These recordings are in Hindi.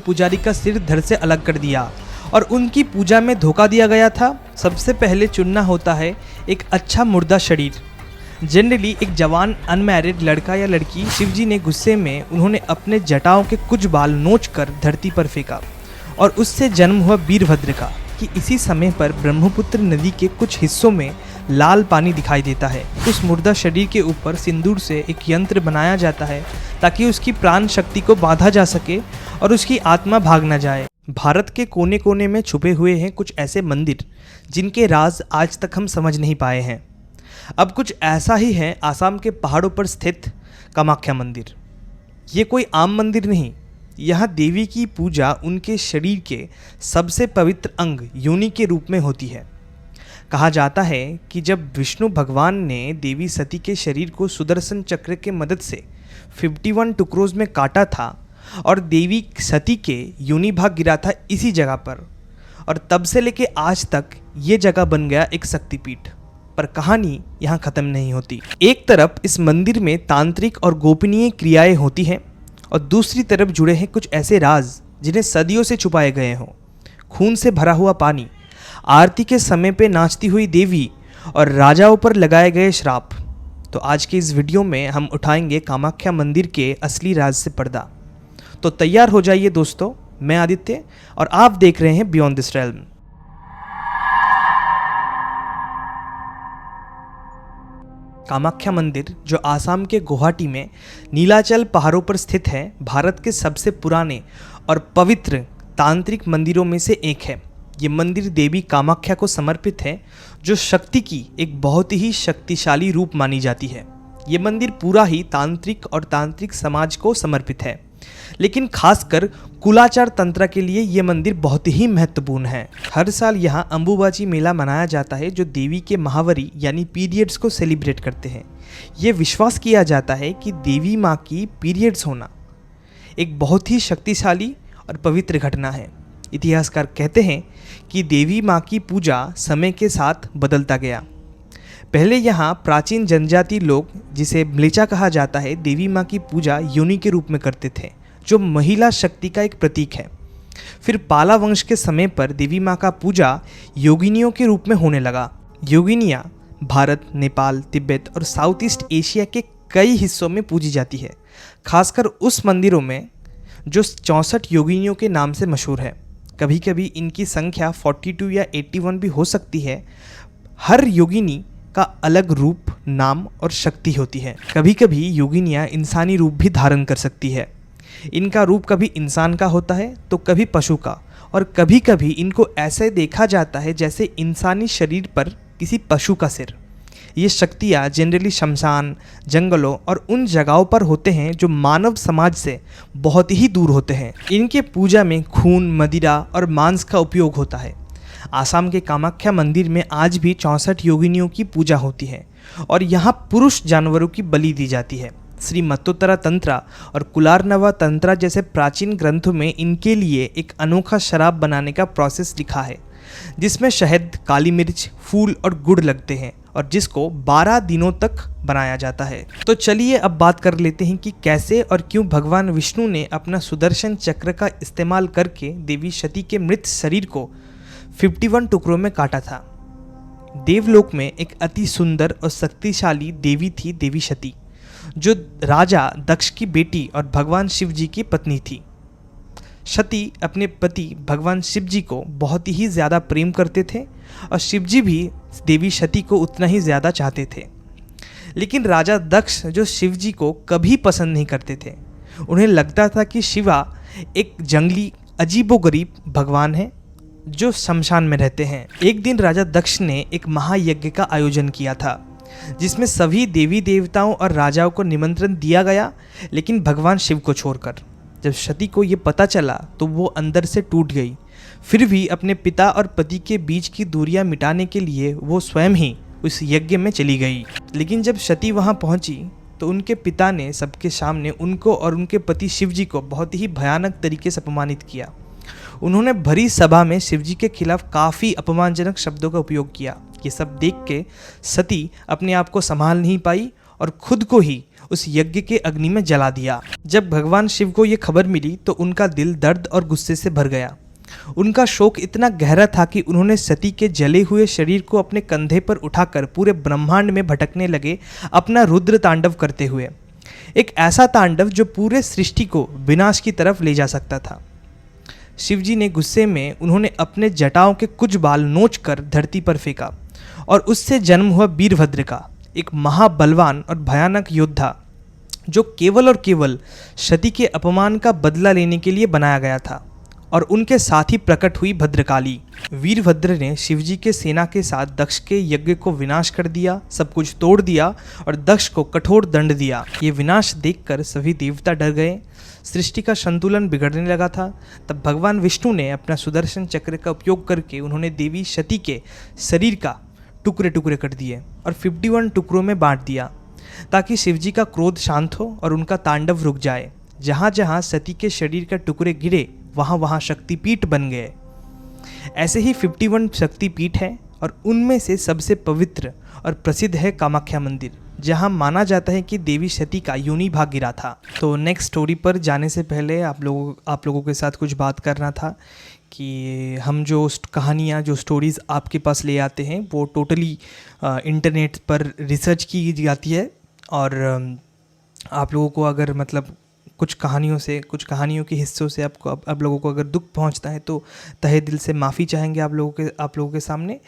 पुजारी का सिर धड़ से अलग कर दिया और उनकी पूजा में धोखा दिया गया था। सबसे पहले चुनना होता है एक अच्छा मुर्दा शरीर, जनरली एक जवान अनमैरिड लड़का या लड़की। शिवजी ने गुस्से में उन्होंने अपने जटाओं के कुछ बाल नोचकर धरती पर फेंका और उससे जन्म हुआ वीरभद्र का कि इसी समय पर ब्रह्मपुत्र नदी के कुछ हिस्सों में लाल पानी दिखाई देता है। उस मुर्दा शरीर के ऊपर सिंदूर से एक यंत्र बनाया जाता है ताकि उसकी प्राण शक्ति को बांधा जा सके और उसकी आत्मा भाग न जाए। भारत के कोने कोने में छुपे हुए हैं कुछ ऐसे मंदिर जिनके राज आज तक हम समझ नहीं पाए हैं। अब कुछ ऐसा ही है आसाम के पहाड़ों पर स्थित कामाख्या मंदिर। ये कोई आम मंदिर नहीं, यहाँ देवी की पूजा उनके शरीर के सबसे पवित्र अंग योनि के रूप में होती है। कहा जाता है कि जब विष्णु भगवान ने देवी सती के शरीर को सुदर्शन चक्र के मदद से 51 टुकड़ों में काटा था और देवी सती के योनि भाग गिरा था इसी जगह पर, और तब से लेके आज तक ये जगह बन गया एक शक्तिपीठ। पर कहानी यहाँ ख़त्म नहीं होती। एक तरफ इस मंदिर में तांत्रिक और गोपनीय क्रियाएं होती हैं और दूसरी तरफ जुड़े हैं कुछ ऐसे राज जिन्हें सदियों से छुपाए गए हों। खून से भरा हुआ पानी, आरती के समय पे नाचती हुई देवी और राजाओं पर लगाए गए श्राप। तो आज के इस वीडियो में हम उठाएंगे कामाख्या मंदिर के असली राज से पर्दा। तो तैयार हो जाइए दोस्तों, मैं आदित्य और आप देख रहे हैं बियॉन्ड दिस रेल्म। कामाख्या मंदिर जो आसाम के गुवाहाटी में नीलाचल पहाड़ों पर स्थित है, भारत के सबसे पुराने और पवित्र तांत्रिक मंदिरों में से एक है। ये मंदिर देवी कामाख्या को समर्पित है जो शक्ति की एक बहुत ही शक्तिशाली रूप मानी जाती है। ये मंदिर पूरा ही तांत्रिक और तांत्रिक समाज को समर्पित है, लेकिन खासकर कुलाचार तंत्र के लिए ये मंदिर बहुत ही महत्वपूर्ण है। हर साल यहाँ अंबुबाची मेला मनाया जाता है जो देवी के महावरी यानी पीरियड्स को सेलिब्रेट करते हैं। ये विश्वास किया जाता है कि देवी माँ की पीरियड्स होना एक बहुत ही शक्तिशाली और पवित्र घटना है। इतिहासकार कहते हैं कि देवी माँ की पूजा समय के साथ बदलता गया। पहले यहाँ प्राचीन जनजाति लोग, जिसे म्लेचा कहा जाता है, देवी माँ की पूजा योनि के रूप में करते थे जो महिला शक्ति का एक प्रतीक है। फिर पाला वंश के समय पर देवी माँ का पूजा योगिनियों के रूप में होने लगा। योगिनियाँ भारत, नेपाल, तिब्बत और साउथ ईस्ट एशिया के कई हिस्सों में पूजी जाती है, खासकर उस मंदिरों में जो 64 योगिनियों के नाम से मशहूर है। कभी कभी इनकी संख्या 42 या 81 भी हो सकती है। हर योगिनी का अलग रूप, नाम और शक्ति होती है। कभी कभी योगिनियाँ इंसानी रूप भी धारण कर सकती है। इनका रूप कभी इंसान का होता है तो कभी पशु का, और कभी कभी इनको ऐसे देखा जाता है जैसे इंसानी शरीर पर किसी पशु का सिर। ये शक्तियाँ जनरली शमशान, जंगलों और उन जगहों पर होते हैं जो मानव समाज से बहुत ही दूर होते हैं। इनके पूजा में खून, मदिरा और मांस का उपयोग होता है। आसाम के कामाख्या मंदिर में आज भी 64 योगिनियों की पूजा होती है और यहाँ पुरुष जानवरों की बलि दी जाती है। श्री मत्तोत्तरा तंत्रा और कुलारनवा तंत्रा जैसे प्राचीन ग्रंथों में इनके लिए एक अनोखा शराब बनाने का प्रोसेस लिखा है, जिसमें शहद, काली मिर्च, फूल और गुड़ लगते हैं और जिसको 12 दिनों तक बनाया जाता है। तो चलिए अब बात कर लेते हैं कि कैसे और क्यों भगवान विष्णु ने अपना सुदर्शन चक्र का इस्तेमाल करके देवी सती के मृत शरीर को 51 टुकड़ों में काटा था। देवलोक में एक अति सुंदर और शक्तिशाली देवी थी, देवी सती, जो राजा दक्ष की बेटी और भगवान शिव जी की पत्नी थी। सती अपने पति भगवान शिव जी को बहुत ही ज़्यादा प्रेम करते थे और शिव जी भी देवी सती को उतना ही ज़्यादा चाहते थे। लेकिन राजा दक्ष जो शिव जी को कभी पसंद नहीं करते थे, उन्हें लगता था कि शिवा एक जंगली अजीबोगरीब भगवान है जो शमशान में रहते हैं। एक दिन राजा दक्ष ने एक महायज्ञ का आयोजन किया था जिसमें सभी देवी देवताओं और राजाओं को निमंत्रण दिया गया, लेकिन भगवान शिव को छोड़कर। जब सती को ये पता चला तो वो अंदर से टूट गई। फिर भी अपने पिता और पति के बीच की दूरियां मिटाने के लिए वो स्वयं ही उस यज्ञ में चली गई। लेकिन जब सती वहां पहुंची तो उनके पिता ने सबके सामने उनको और उनके पति शिव जी को बहुत ही भयानक तरीके से अपमानित किया। उन्होंने भरी सभा में शिव जी के खिलाफ काफ़ी अपमानजनक शब्दों का उपयोग किया। ये सब देख के सती अपने आप को संभाल नहीं पाई और खुद को ही उस यज्ञ के अग्नि में जला दिया। जब भगवान शिव को ये खबर मिली तो उनका दिल दर्द और गुस्से से भर गया। उनका शोक इतना गहरा था कि उन्होंने सती के जले हुए शरीर को अपने कंधे पर उठाकर पूरे ब्रह्मांड में भटकने लगे, अपना रुद्र तांडव करते हुए। एक ऐसा तांडव जो पूरे सृष्टि को विनाश की तरफ ले जा सकता था। शिवजी ने गुस्से में उन्होंने अपने जटाओं के कुछ बाल नोचकर धरती पर फेंका और उससे जन्म हुआ वीरभद्र का, एक महाबलवान और भयानक योद्धा जो केवल और केवल सती के अपमान का बदला लेने के लिए बनाया गया था। और उनके साथ ही प्रकट हुई भद्रकाली। वीरभद्र ने शिवजी के सेना के साथ दक्ष के यज्ञ को विनाश कर दिया, सब कुछ तोड़ दिया और दक्ष को कठोर दंड दिया। ये विनाश देखकर सभी देवता डर गए, सृष्टि का संतुलन बिगड़ने लगा था। तब भगवान विष्णु ने अपना सुदर्शन चक्र का उपयोग करके उन्होंने देवी सती के शरीर का टुकड़े टुकड़े कर दिए और 51 टुकड़ों में बांट दिया, ताकि शिवजी का क्रोध शांत हो और उनका तांडव रुक जाए। जहाँ जहाँ सती के शरीर के टुकड़े गिरे वहाँ वहाँ शक्तिपीठ बन गए। ऐसे ही 51 शक्तिपीठ हैं और उनमें से सबसे पवित्र और प्रसिद्ध है कामाख्या मंदिर, जहाँ माना जाता है कि देवी सती का योनि भाग गिरा था। तो नेक्स्ट स्टोरी पर जाने से पहले आप लोगों के साथ कुछ बात करना था कि हम जो कहानियाँ जो स्टोरीज़ आपके पास ले आते हैं वो टोटली इंटरनेट पर रिसर्च की जाती है। और आप लोगों को अगर मतलब कुछ कहानियों के हिस्सों से आप लोगों को अगर दुख पहुंचता है तो तहे दिल से माफ़ी चाहेंगे आप लोगों के सामने।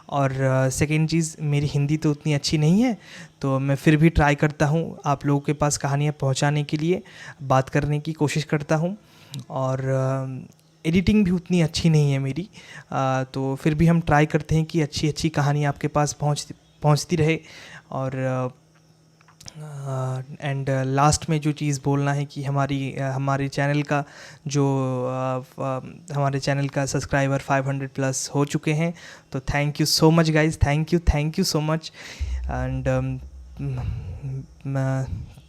और सेकेंड चीज़, मेरी हिंदी तो उतनी अच्छी नहीं है, तो मैं फिर भी ट्राई करता हूं आप लोगों के पास कहानियां पहुंचाने के लिए, बात करने की कोशिश करता हूं। और एडिटिंग भी उतनी अच्छी नहीं है मेरी, तो फिर भी हम ट्राई करते हैं कि अच्छी अच्छी कहानी आपके पास पहुंचती रहे। और एंड लास्ट में जो चीज़ बोलना है कि हमारे चैनल का हमारे चैनल का सब्सक्राइबर 500 प्लस हो चुके हैं। तो thank you so much guys, thank you so much. And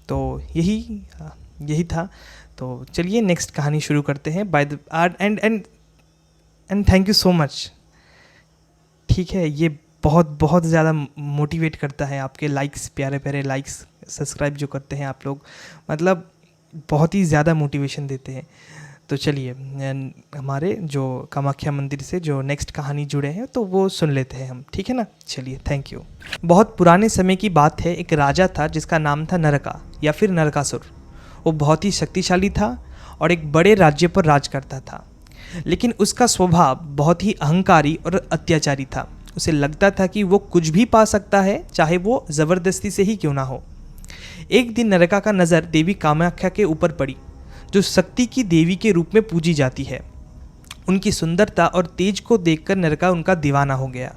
तो यही था। तो चलिए नेक्स्ट कहानी शुरू करते हैं। By the end thank you so much. ठीक है, ये बहुत ज़्यादा मोटिवेट करता है, आपके लाइक्स, प्यारे प्यारे लाइक्स, सब्सक्राइब जो करते हैं आप लोग, मतलब बहुत ही ज़्यादा मोटिवेशन देते हैं। तो चलिए हमारे जो कामाख्या मंदिर से जो नेक्स्ट कहानी जुड़े हैं तो वो सुन लेते हैं हम, ठीक है ना। चलिए, थैंक यू। बहुत पुराने समय की बात है, एक राजा था जिसका नाम था नरका या फिर नरकासुर। वो बहुत ही शक्तिशाली था और एक बड़े राज्य पर राज करता था, लेकिन उसका स्वभाव बहुत ही अहंकारी और अत्याचारी था। उसे लगता था कि वो कुछ भी पा सकता है, चाहे वो ज़बरदस्ती से ही क्यों ना हो। एक दिन नरका का नज़र देवी कामाख्या के ऊपर पड़ी, जो शक्ति की देवी के रूप में पूजी जाती है। उनकी सुंदरता और तेज को देखकर नरका उनका दीवाना हो गया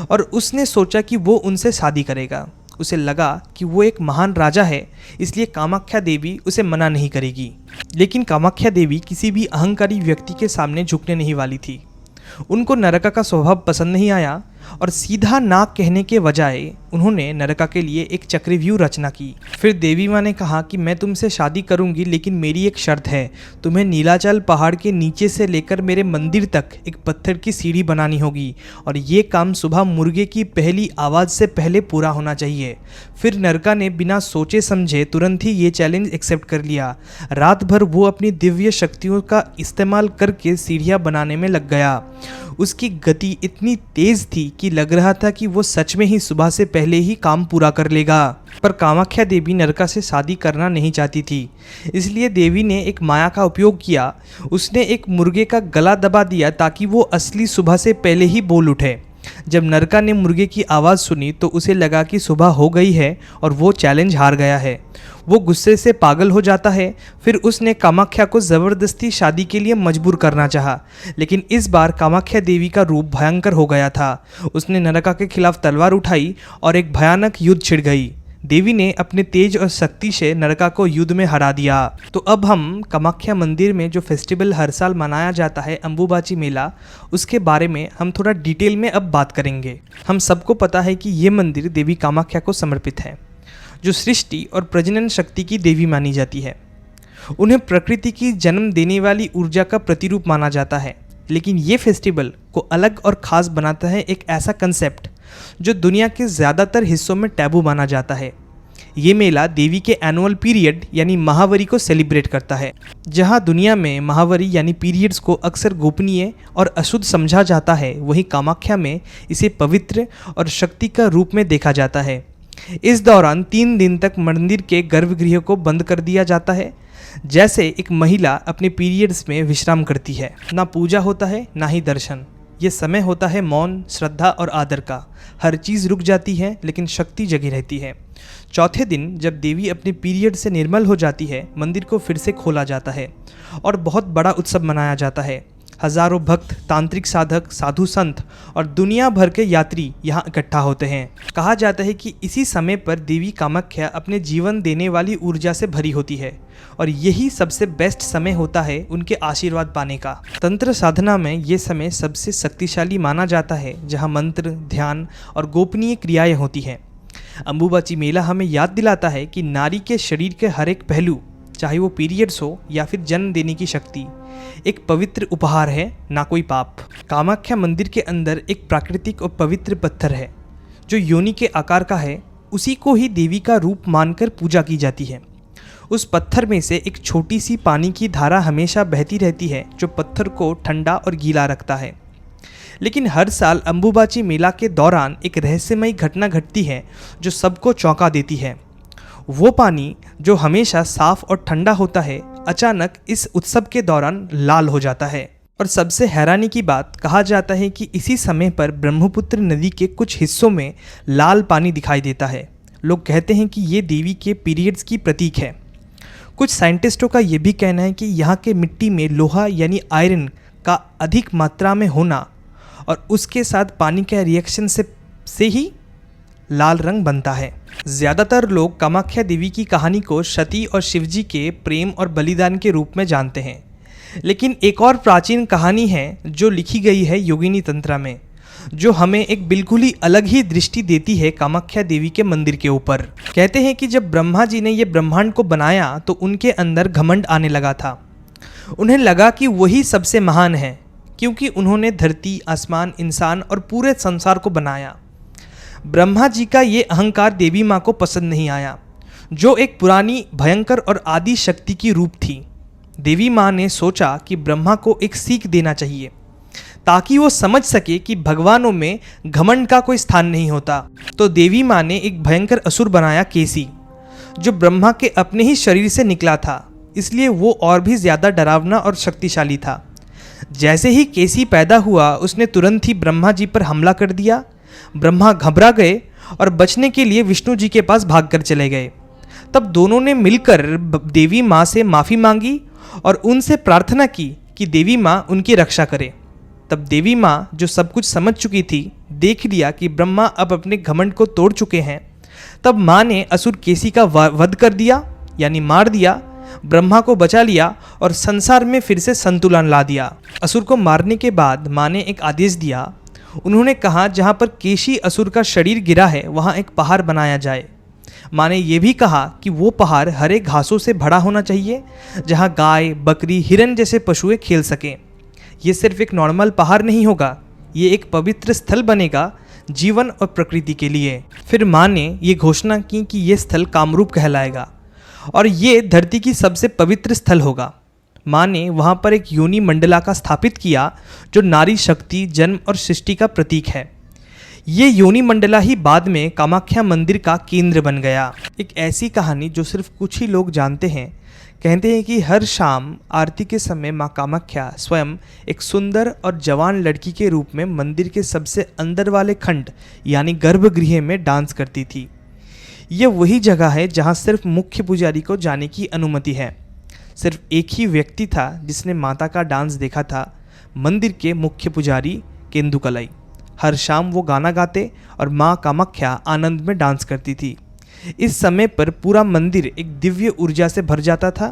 और उसने सोचा कि वो उनसे शादी करेगा। उसे लगा कि वो एक महान राजा है, इसलिए कामाख्या देवी उसे मना नहीं करेगी। लेकिन कामाख्या देवी किसी भी अहंकारी व्यक्ति के सामने झुकने नहीं वाली थी। उनको नरका का स्वभाव पसंद नहीं आया और सीधा ना कहने के बजाय उन्होंने नरका के लिए एक चक्रव्यूह रचना की। फिर देवी माँ ने कहा कि मैं तुमसे शादी करूंगी, लेकिन मेरी एक शर्त है, तुम्हें नीलाचल पहाड़ के नीचे से लेकर मेरे मंदिर तक एक पत्थर की सीढ़ी बनानी होगी और ये काम सुबह मुर्गे की पहली आवाज़ से पहले पूरा होना चाहिए। फिर नरका ने बिना सोचे समझे तुरंत ही ये चैलेंज एक्सेप्ट कर लिया। रात भर वो अपनी दिव्य शक्तियों का इस्तेमाल करके सीढ़ियाँ बनाने में लग गया। उसकी गति इतनी तेज थी कि लग रहा था कि वो सच में ही सुबह से पहले ही काम पूरा कर लेगा। पर कामाख्या देवी नरका से शादी करना नहीं चाहती थी, इसलिए देवी ने एक माया का उपयोग किया। उसने एक मुर्गे का गला दबा दिया ताकि वो असली सुबह से पहले ही बोल उठे। जब नरका ने मुर्गे की आवाज़ सुनी तो उसे लगा कि सुबह हो गई है और वो चैलेंज हार गया है। वो गुस्से से पागल हो जाता है। फिर उसने कामाख्या को ज़बरदस्ती शादी के लिए मजबूर करना चाहा, लेकिन इस बार कामाख्या देवी का रूप भयंकर हो गया था। उसने नरका के खिलाफ तलवार उठाई और एक भयानक युद्ध छिड़ गई। देवी ने अपने तेज और शक्ति से नरका को युद्ध में हरा दिया। तो अब हम कामाख्या मंदिर में जो फेस्टिवल हर साल मनाया जाता है, अंबुबाची मेला, उसके बारे में हम थोड़ा डिटेल में अब बात करेंगे। हम सबको पता है कि ये मंदिर देवी कामाख्या को समर्पित है, जो सृष्टि और प्रजनन शक्ति की देवी मानी जाती है। उन्हें प्रकृति की जन्म देने वाली ऊर्जा का प्रतिरूप माना जाता है। लेकिन ये फेस्टिवल को अलग और ख़ास बनाता है एक ऐसा कंसेप्ट जो दुनिया के ज़्यादातर हिस्सों में टैबू माना जाता है। ये मेला देवी के एनुअल पीरियड यानी महावरी को सेलिब्रेट करता है। जहाँ दुनिया में महावरी यानी पीरियड्स को अक्सर गोपनीय और अशुद्ध समझा जाता है, वहीं कामाख्या में इसे पवित्र और शक्ति का रूप में देखा जाता है। इस दौरान 3 दिन तक मंदिर के गर्भगृह को बंद कर दिया जाता है, जैसे एक महिला अपने पीरियड्स में विश्राम करती है। ना पूजा होता है ना ही दर्शन। ये समय होता है मौन, श्रद्धा और आदर का। हर चीज़ रुक जाती है लेकिन शक्ति जगी रहती है। चौथे दिन जब देवी अपने पीरियड से निर्मल हो जाती है, मंदिर को फिर से खोला जाता है और बहुत बड़ा उत्सव मनाया जाता है। हजारों भक्त, तांत्रिक साधक, साधु संत और दुनिया भर के यात्री यहाँ इकट्ठा होते हैं। कहा जाता है कि इसी समय पर देवी कामाख्या अपने जीवन देने वाली ऊर्जा से भरी होती है और यही सबसे बेस्ट समय होता है उनके आशीर्वाद पाने का। तंत्र साधना में ये समय सबसे शक्तिशाली माना जाता है, जहाँ मंत्र, ध्यान और गोपनीय क्रियाएं होती हैं। अंबुबाची मेला हमें याद दिलाता है कि नारी के शरीर के हर एक पहलू, चाहे वो पीरियड्स हो या फिर जन्म देने की शक्ति, एक पवित्र उपहार है, ना कोई पाप। कामाख्या मंदिर के अंदर एक प्राकृतिक और पवित्र पत्थर है जो योनि के आकार का है। उसी को ही देवी का रूप मानकर पूजा की जाती है। उस पत्थर में से एक छोटी सी पानी की धारा हमेशा बहती रहती है, जो पत्थर को ठंडा और गीला रखता है। लेकिन हर साल अंबुबाची मेला के दौरान एक रहस्यमयी घटना घटती है जो सबको चौंका देती है। वो पानी जो हमेशा साफ और ठंडा होता है, अचानक इस उत्सव के दौरान लाल हो जाता है। और सबसे हैरानी की बात, कहा जाता है कि इसी समय पर ब्रह्मपुत्र नदी के कुछ हिस्सों में लाल पानी दिखाई देता है। लोग कहते हैं कि ये देवी के पीरियड्स की प्रतीक है। कुछ साइंटिस्टों का ये भी कहना है कि यहाँ के मिट्टी में लोहा यानी आयरन का अधिक मात्रा में होना और उसके साथ पानी के रिएक्शन से ही लाल रंग बनता है। ज़्यादातर लोग कामाख्या देवी की कहानी को सती और शिवजी के प्रेम और बलिदान के रूप में जानते हैं, लेकिन एक और प्राचीन कहानी है जो लिखी गई है योगिनी तंत्रा में, जो हमें एक बिल्कुल ही अलग ही दृष्टि देती है कामाख्या देवी के मंदिर के ऊपर। कहते हैं कि जब ब्रह्मा जी ने ये ब्रह्मांड को बनाया तो उनके अंदर घमंड आने लगा था। उन्हें लगा कि वही सबसे महान है, क्योंकि उन्होंने धरती, आसमान, इंसान और पूरे संसार को बनाया। ब्रह्मा जी का ये अहंकार देवी माँ को पसंद नहीं आया, जो एक पुरानी, भयंकर और आदि शक्ति की रूप थी। देवी माँ ने सोचा कि ब्रह्मा को एक सीख देना चाहिए ताकि वो समझ सके कि भगवानों में घमंड का कोई स्थान नहीं होता। तो देवी माँ ने एक भयंकर असुर बनाया, केसी, जो ब्रह्मा के अपने ही शरीर से निकला था, इसलिए वो और भी ज़्यादा डरावना और शक्तिशाली था। जैसे ही केसी पैदा हुआ, उसने तुरंत ही ब्रह्मा जी पर हमला कर दिया। ब्रह्मा घबरा गए और बचने के लिए विष्णु जी के पास भागकर चले गए। तब दोनों ने मिलकर देवी माँ से माफ़ी मांगी और उनसे प्रार्थना की कि देवी माँ उनकी रक्षा करे। तब देवी माँ, जो सब कुछ समझ चुकी थी, देख लिया कि ब्रह्मा अब अपने घमंड को तोड़ चुके हैं। तब माँ ने असुर केसी का वध कर दिया, यानी मार दिया, ब्रह्मा को बचा लिया और संसार में फिर से संतुलन ला दिया। असुर को मारने के बाद माँ ने एक आदेश दिया। उन्होंने कहा, जहाँ पर केशी असुर का शरीर गिरा है वहाँ एक पहाड़ बनाया जाए। माँ ने यह भी कहा कि वो पहाड़ हरे घासों से भरा होना चाहिए, जहाँ गाय, बकरी, हिरन जैसे पशुएं खेल सकें। ये सिर्फ एक नॉर्मल पहाड़ नहीं होगा, ये एक पवित्र स्थल बनेगा जीवन और प्रकृति के लिए। फिर माँ ने ये घोषणा की कि ये स्थल कामरूप कहलाएगा और ये धरती की सबसे पवित्र स्थल होगा। माँ ने वहाँ पर एक योनि मंडला का स्थापित किया, जो नारी शक्ति, जन्म और सृष्टि का प्रतीक है। ये योनि मंडला ही बाद में कामाख्या मंदिर का केंद्र बन गया। एक ऐसी कहानी जो सिर्फ कुछ ही लोग जानते हैं। कहते हैं कि हर शाम आरती के समय माँ कामाख्या स्वयं एक सुंदर और जवान लड़की के रूप में मंदिर के सबसे अंदर वाले खंड यानी गर्भगृह में डांस करती थी। ये वही जगह है जहाँ सिर्फ मुख्य पुजारी को जाने की अनुमति है। सिर्फ एक ही व्यक्ति था जिसने माता का डांस देखा था, मंदिर के मुख्य पुजारी केंदुकलाई। हर शाम वो गाना गाते और माँ कामाख्या आनंद में डांस करती थी। इस समय पर पूरा मंदिर एक दिव्य ऊर्जा से भर जाता था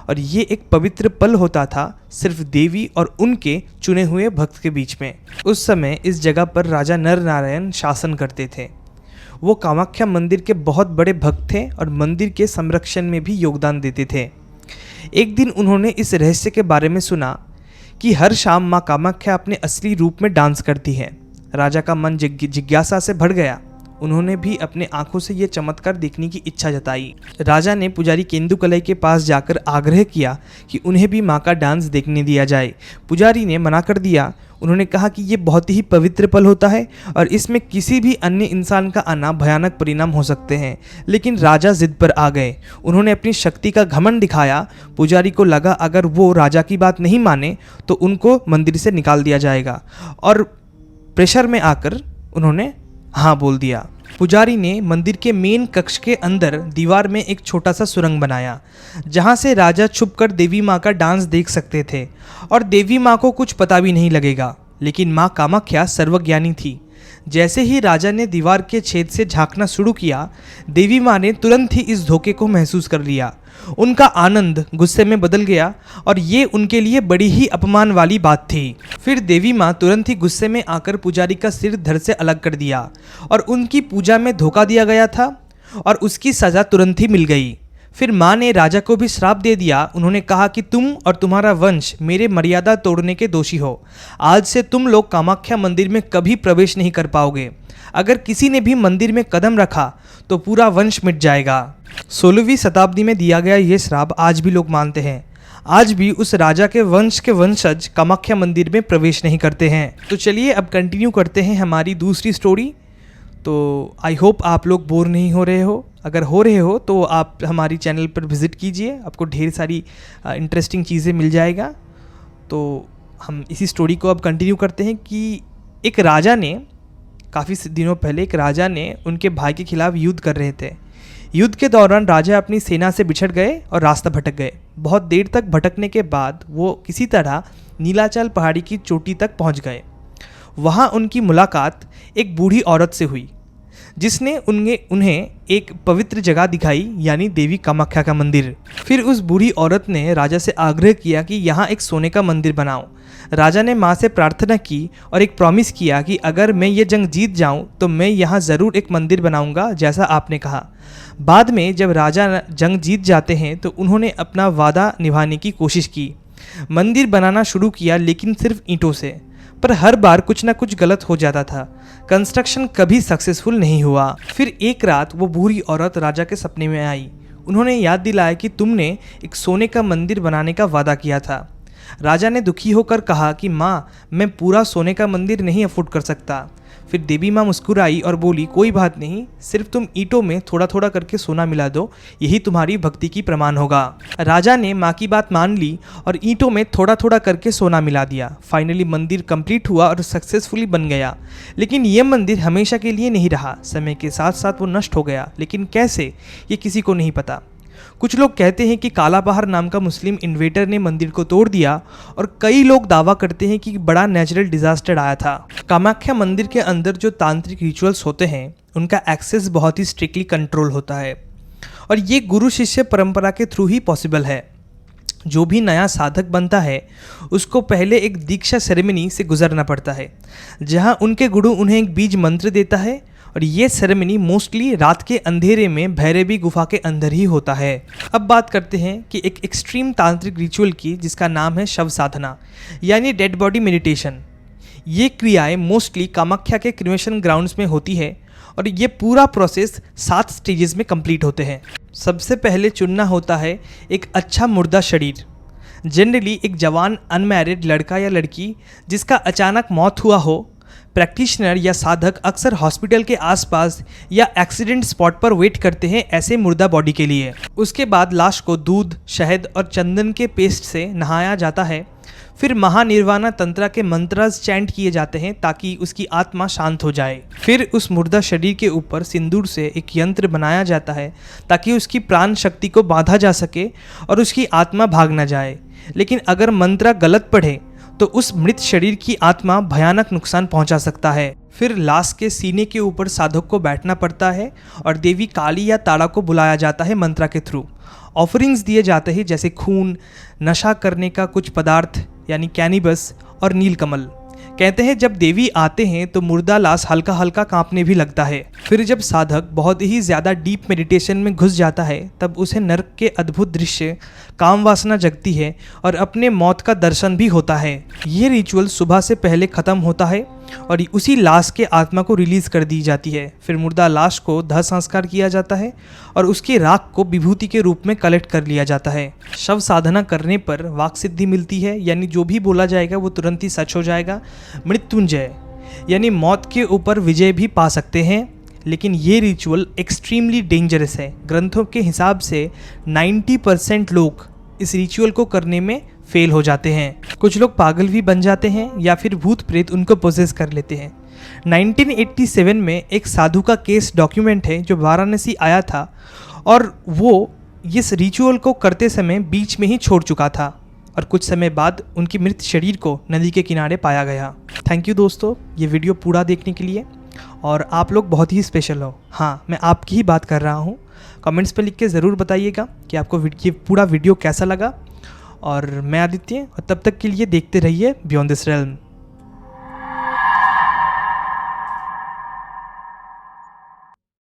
और ये एक पवित्र पल होता था सिर्फ देवी और उनके चुने हुए भक्त के बीच में। उस समय इस जगह पर राजा नर नारायण शासन करते थे। वो कामाख्या मंदिर के बहुत बड़े भक्त थे और मंदिर के संरक्षण में भी योगदान देते थे। एक दिन उन्होंने इस रहस्य के बारे में सुना कि हर शाम माँ कामाख्या अपने असली रूप में डांस करती है। राजा का मन जिज्ञासा से भर गया। उन्होंने भी अपने आंखों से यह चमत्कार देखने की इच्छा जताई। राजा ने पुजारी केंदुकलई के पास जाकर आग्रह किया कि उन्हें भी माँ का डांस देखने दिया जाए। पुजारी ने मना कर दिया। उन्होंने कहा कि ये बहुत ही पवित्र पल होता है और इसमें किसी भी अन्य इंसान का आना भयानक परिणाम हो सकते हैं। लेकिन राजा जिद पर आ गए। उन्होंने अपनी शक्ति का घमंड दिखाया। पुजारी को लगा अगर वो राजा की बात नहीं माने तो उनको मंदिर से निकाल दिया जाएगा, और प्रेशर में आकर उन्होंने हाँ बोल दिया। पुजारी ने मंदिर के मेन कक्ष के अंदर दीवार में एक छोटा सा सुरंग बनाया जहां से राजा छुपकर देवी माँ का डांस देख सकते थे, और देवी माँ को कुछ पता भी नहीं लगेगा। लेकिन माँ कामाख्या सर्वज्ञानी थी। जैसे ही राजा ने दीवार के छेद से झांकना शुरू किया, देवी माँ ने तुरंत ही इस धोखे को महसूस कर लिया। उनका आनंद गुस्से में बदल गया और ये उनके लिए बड़ी ही अपमान वाली बात थी। फिर देवी माँ तुरंत ही गुस्से में आकर पुजारी का सिर धड़ से अलग कर दिया और उनकी पूजा में धोखा दिया गया था और उसकी सज़ा तुरंत ही मिल गई। फिर माँ ने राजा को भी श्राप दे दिया। उन्होंने कहा कि तुम और तुम्हारा वंश मेरे मर्यादा तोड़ने के दोषी हो। आज से तुम लोग कामाख्या मंदिर में कभी प्रवेश नहीं कर पाओगे। अगर किसी ने भी मंदिर में कदम रखा तो पूरा वंश मिट जाएगा। 16वीं शताब्दी में दिया गया ये श्राप आज भी लोग मानते हैं। आज भी उस राजा के वंशज कामाख्या मंदिर में प्रवेश नहीं करते हैं। तो चलिए अब कंटिन्यू करते हैं हमारी दूसरी स्टोरी। तो आई होप आप लोग बोर नहीं हो रहे हो। अगर हो रहे हो तो आप हमारी चैनल पर विज़िट कीजिए, आपको ढेर सारी इंटरेस्टिंग चीज़ें मिल जाएगा। तो हम इसी स्टोरी को अब कंटिन्यू करते हैं कि एक राजा ने काफ़ी दिनों पहले एक राजा ने उनके भाई के खिलाफ युद्ध कर रहे थे। युद्ध के दौरान राजा अपनी सेना से बिछड़ गए और रास्ता भटक गए। बहुत देर तक भटकने के बाद वो किसी तरह नीलाचल पहाड़ी की चोटी तक पहुंच गए। वहां उनकी मुलाकात एक बूढ़ी औरत से हुई जिसने उन्हें एक पवित्र जगह दिखाई, यानी देवी कामाख्या का मंदिर। फिर उस बूढ़ी औरत ने राजा से आग्रह किया कि यहाँ एक सोने का मंदिर बनाओ। राजा ने माँ से प्रार्थना की और एक प्रॉमिस किया कि अगर मैं ये जंग जीत जाऊँ तो मैं यहाँ ज़रूर एक मंदिर बनाऊँगा जैसा आपने कहा। बाद में जब राजा जंग जीत जाते हैं तो उन्होंने अपना वादा निभाने की कोशिश की। मंदिर बनाना शुरू किया, लेकिन सिर्फ ईंटों से। पर हर बार कुछ ना कुछ गलत हो जाता था। कंस्ट्रक्शन कभी सक्सेसफुल नहीं हुआ। फिर एक रात वो बूढ़ी औरत राजा के सपने में आई। उन्होंने याद दिलाया कि तुमने एक सोने का मंदिर बनाने का वादा किया था। राजा ने दुखी होकर कहा कि माँ, मैं पूरा सोने का मंदिर नहीं अफोर्ड कर सकता। फिर देवी माँ मुस्कुराई और बोली, कोई बात नहीं, सिर्फ तुम ईंटों में थोड़ा थोड़ा करके सोना मिला दो, यही तुम्हारी भक्ति की प्रमाण होगा। राजा ने माँ की बात मान ली और ईंटों में थोड़ा थोड़ा करके सोना मिला दिया। फाइनली मंदिर कंप्लीट हुआ और सक्सेसफुली बन गया। लेकिन यह मंदिर हमेशा के लिए नहीं रहा। समय के साथ साथ वो नष्ट हो गया। लेकिन कैसे, ये किसी को नहीं पता। कुछ लोग कहते हैं कि काला पहाड़ नाम का मुस्लिम इन्वेटर ने मंदिर को तोड़ दिया, और कई लोग दावा करते हैं कि बड़ा नेचुरल डिजास्टर आया था। कामाख्या मंदिर के अंदर जो तांत्रिक रिचुअल्स होते हैं उनका एक्सेस बहुत ही स्ट्रिक्टली कंट्रोल होता है, और ये गुरु शिष्य परंपरा के थ्रू ही पॉसिबल है। जो भी नया साधक बनता है उसको पहले एक दीक्षा सेरेमनी से गुजरना पड़ता है, जहाँ उनके गुरु उन्हें एक बीज मंत्र देता है, और ये सेरेमनी मोस्टली रात के अंधेरे में भैरवी गुफा के अंदर ही होता है। अब बात करते हैं कि एक एक्सट्रीम तांत्रिक रिचुअल की, जिसका नाम है शव साधना, यानी डेड बॉडी मेडिटेशन। ये क्रियाएं मोस्टली कामाख्या के क्रिमेशन ग्राउंड्स में होती है, और ये पूरा प्रोसेस 7 स्टेजेस में कंप्लीट होते हैं। सबसे पहले चुनना होता है एक अच्छा मुर्दा शरीर, जनरली एक जवान अनमैरिड लड़का या लड़की जिसका अचानक मौत हुआ हो। प्रैक्टिशनर या साधक अक्सर हॉस्पिटल के आसपास या एक्सीडेंट स्पॉट पर वेट करते हैं ऐसे मुर्दा बॉडी के लिए। उसके बाद लाश को दूध, शहद और चंदन के पेस्ट से नहाया जाता है। फिर महानिर्वाणा तंत्र के मंत्रास चैंट किए जाते हैं ताकि उसकी आत्मा शांत हो जाए। फिर उस मुर्दा शरीर के ऊपर सिंदूर से एक यंत्र बनाया जाता है ताकि उसकी प्राण शक्ति को बांधा जा सके और उसकी आत्मा भाग न जाए। लेकिन अगर मंत्र गलत पढ़े तो उस मृत शरीर की आत्मा भयानक नुकसान पहुंचा सकता है। फिर लाश के सीने के ऊपर साधक को बैठना पड़ता है और देवी काली या तारा को बुलाया जाता है मंत्र के थ्रू। ऑफरिंग्स दिए जाते हैं जैसे खून, नशा करने का कुछ पदार्थ यानी कैनिबस और नीलकमल। कहते हैं जब देवी आते हैं तो मुर्दा लाश हल्का हल्का कांपने भी लगता है। फिर जब साधक बहुत ही ज़्यादा डीप मेडिटेशन में घुस जाता है तब उसे नरक के अद्भुत दृश्य, काम वासना जगती है और अपने मौत का दर्शन भी होता है। ये रिचुअल सुबह से पहले ख़त्म होता है और उसी लाश के आत्मा को रिलीज़ कर दी जाती है। फिर मुर्दा लाश को दाह संस्कार किया जाता है और उसकी राख को विभूति के रूप में कलेक्ट कर लिया जाता है। शव साधना करने पर वाक सिद्धि मिलती है, यानी जो भी बोला जाएगा वो तुरंत ही सच हो जाएगा। मृत्युंजय यानी मौत के ऊपर विजय भी पा सकते हैं। लेकिन ये रिचुअल एक्सट्रीमली डेंजरस है। ग्रंथों के हिसाब से 90% लोग इस रिचुअल को करने में फेल हो जाते हैं। कुछ लोग पागल भी बन जाते हैं या फिर भूत प्रेत उनको पोजेस कर लेते हैं। 1987 में एक साधु का केस डॉक्यूमेंट है जो वाराणसी आया था और वो इस रिचुअल को करते समय बीच में ही छोड़ चुका था और कुछ समय बाद उनकी मृत शरीर को नदी के किनारे पाया गया। थैंक यू दोस्तों ये वीडियो पूरा देखने के लिए, और आप लोग बहुत ही स्पेशल हो। हाँ, मैं आपकी ही बात कर रहा हूँ। कमेंट्स पे लिख के ज़रूर बताइएगा कि आपको ये पूरा वीडियो कैसा लगा। और मैं आदित्य, और तब तक के लिए देखते रहिए बियॉन्ड दिस रेल्म।